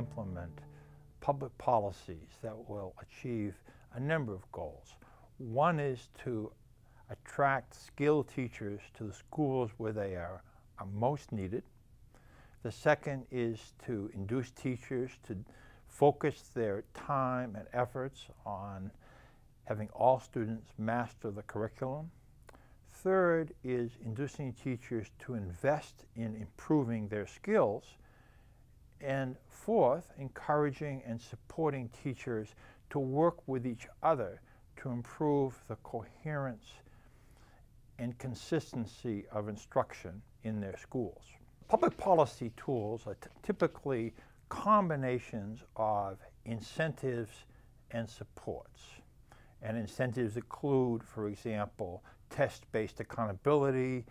implement public policies that will achieve a number of goals. One is to attract skilled teachers to the schools where they are most needed. The second is to induce teachers to focus their time and efforts on having all students master the curriculum. Third is inducing teachers to invest in improving their skills. And fourth, encouraging and supporting teachers to work with each other to improve the coherence and consistency of instruction in their schools. Public policy tools are typically combinations of incentives and supports. And incentives include, for example, test-based accountability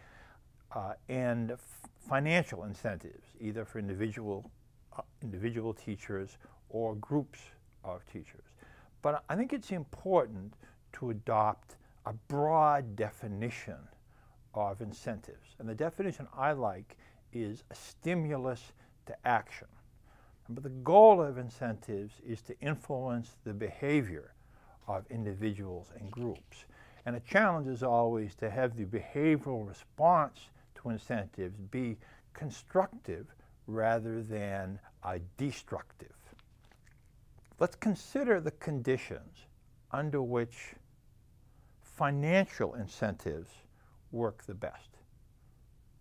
and financial incentives, either for individual teachers or groups of teachers. But I think it's important to adopt a broad definition of incentives. And the definition I like is a stimulus to action. But the goal of incentives is to influence the behavior of individuals and groups. And a challenge is always to have the behavioral response to incentives be constructive rather than destructive. Let's consider the conditions under which financial incentives work the best.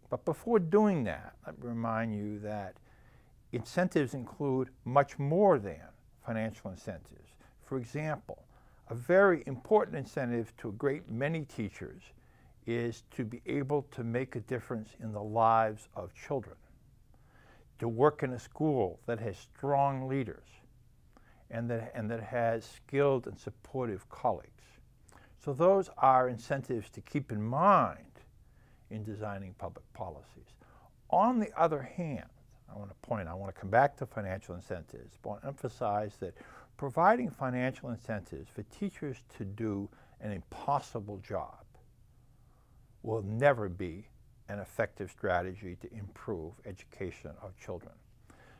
But before doing that, let me remind you that incentives include much more than financial incentives. For example, a very important incentive to a great many teachers is to be able to make a difference in the lives of children, to work in a school that has strong leaders and that has skilled and supportive colleagues. So those are incentives to keep in mind in designing public policies. On the other hand, I want to come back to financial incentives, but I want to emphasize that providing financial incentives for teachers to do an impossible job will never be an effective strategy to improve education of children.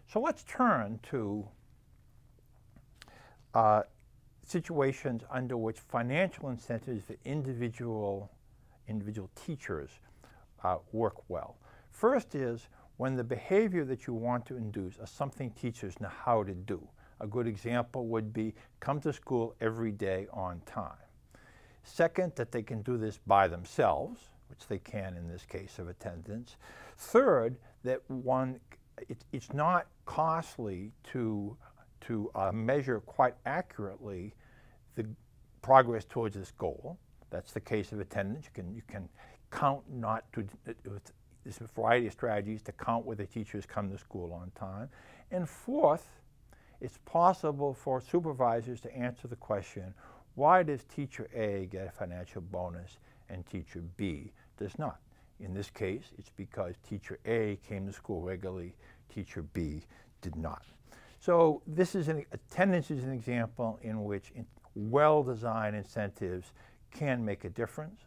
So let's turn to situations under which financial incentives for individual teachers work well. First is when the behavior that you want to induce is something teachers know how to do. A good example would be come to school every day on time. Second, that they can do this by themselves, which they can in this case of attendance. Third, that it's not costly to measure quite accurately the progress towards this goal. That's the case of attendance. You can count there's a variety of strategies to count whether teachers come to school on time. And fourth, it's possible for supervisors to answer the question, why does teacher A get a financial bonus and teacher B does not? In this case, it's because teacher A came to school regularly, teacher B did not. So attendance is an example in which well-designed incentives can make a difference.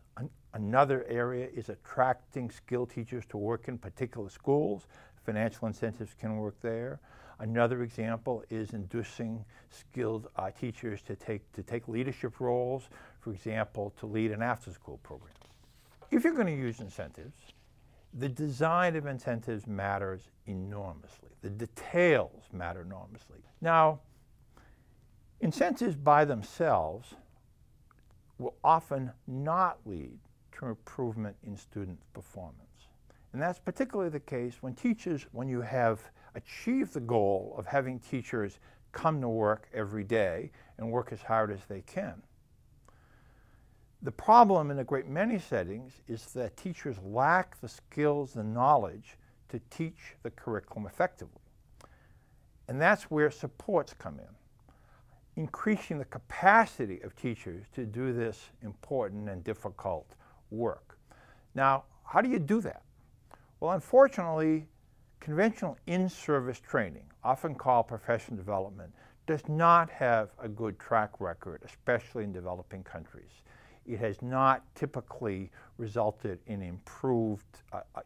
Another area is attracting skilled teachers to work in particular schools. Financial incentives can work there. Another example is inducing skilled teachers to take leadership roles, for example, to lead an after-school program. If you're going to use incentives, the design of incentives matters enormously. The details matter enormously. Now, incentives by themselves will often not lead to improvement in student performance. And that's particularly the case when you have achieved the goal of having teachers come to work every day and work as hard as they can. The problem in a great many settings is that teachers lack the skills and knowledge to teach the curriculum effectively. And that's where supports come in, increasing the capacity of teachers to do this important and difficult work. Now, how do you do that? Well, unfortunately, conventional in-service training, often called professional development, does not have a good track record, especially in developing countries. It has not typically resulted in improved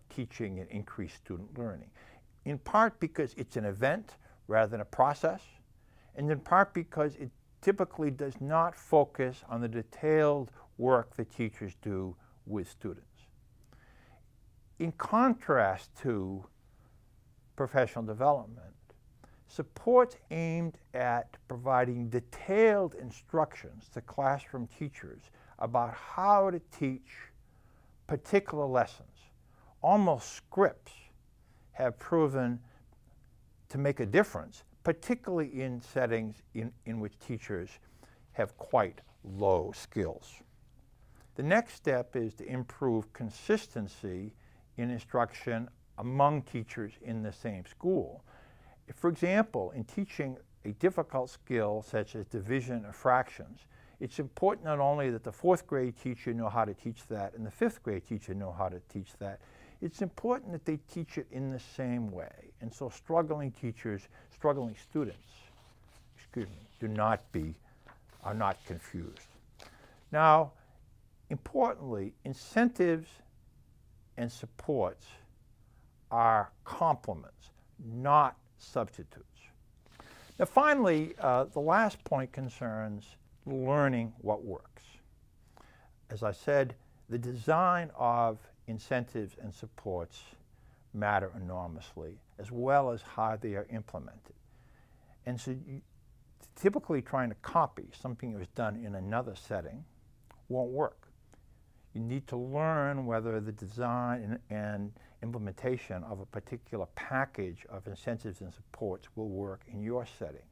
teaching and increased student learning, in part because it's an event rather than a process, and in part because it typically does not focus on the detailed work that teachers do with students. In contrast to professional development, supports aimed at providing detailed instructions to classroom teachers about how to teach particular lessons, almost scripts, have proven to make a difference, particularly in settings in which teachers have quite low skills. The next step is to improve consistency in instruction among teachers in the same school. For example, in teaching a difficult skill such as division of fractions, it's important not only that the 4th grade teacher know how to teach that and the 5th grade teacher know how to teach that, it's important that they teach it in the same way. And so struggling students, are not confused. Now, importantly, incentives and supports are complements, not substitutes. Now finally, the last point concerns learning what works. As I said, the design of incentives and supports matter enormously, as well as how they are implemented. And so typically trying to copy something that was done in another setting won't work. You need to learn whether the design and implementation of a particular package of incentives and supports will work in your setting.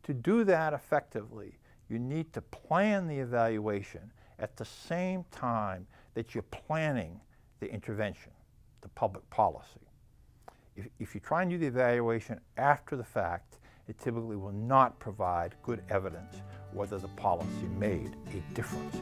To do that effectively, you need to plan the evaluation at the same time that you're planning the intervention, the public policy. If you try and do the evaluation after the fact, it typically will not provide good evidence whether the policy made a difference.